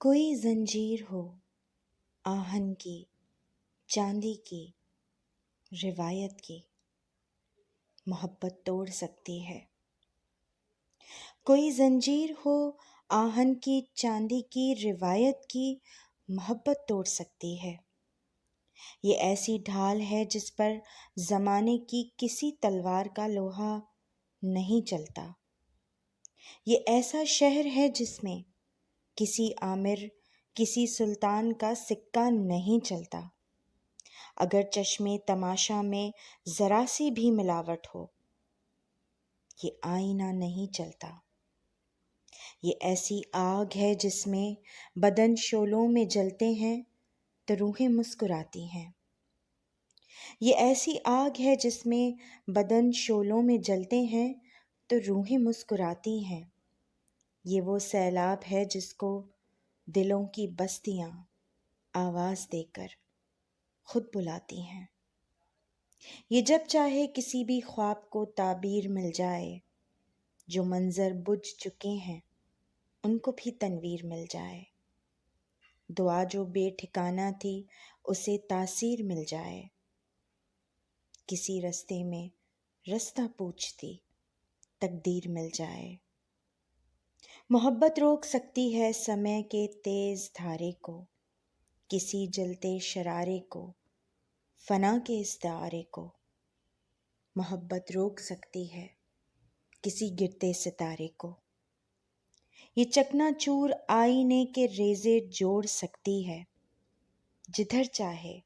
کوئی زنجیر ہو آہن کی، چاندی کی، روایت کی، محبت توڑ سکتی ہے۔ کوئی زنجیر ہو آہن کی، چاندی کی، روایت کی، محبت توڑ سکتی ہے۔ یہ ایسی ڈھال ہے جس پر زمانے کی کسی تلوار کا لوہا نہیں چلتا۔ یہ ایسا شہر ہے جس میں کسی آمر، کسی سلطان کا سکہ نہیں چلتا۔ اگر چشمے تماشا میں ذرا سی بھی ملاوٹ ہو، یہ آئینہ نہیں چلتا۔ یہ ایسی آگ ہے جس میں بدن شعلوں میں جلتے ہیں تو روحیں مسکراتی ہیں۔ یہ ایسی آگ ہے جس میں بدن شعلوں میں جلتے ہیں تو روحیں مسکراتی ہیں۔ یہ وہ سیلاب ہے جس کو دلوں کی بستیاں آواز دے کر خود بلاتی ہیں۔ یہ جب چاہے کسی بھی خواب کو تعبیر مل جائے، جو منظر بجھ چکے ہیں ان کو بھی تنویر مل جائے۔ دعا جو بے ٹھکانہ تھی اسے تاثیر مل جائے۔ کسی رستے میں رستہ پوچھتی تقدیر مل جائے۔ محبت روک سکتی ہے سمے کے تیز دھارے کو، کسی جلتے شرارے کو، فنا کے استعارے کو۔ محبت روک سکتی ہے کسی گرتے ستارے کو۔ یہ چکنا چور آئینے کے ریزے جوڑ سکتی ہے، جدھر چاہے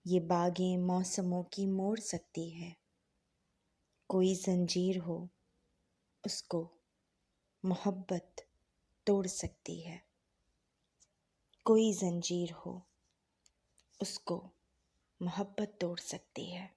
یہ باغیں موسموں کی موڑ سکتی ہے۔ کوئی زنجیر ہو اس کو محبت توڑ سکتی ہے۔ کوئی زنجیر ہو اس کو محبت توڑ سکتی ہے۔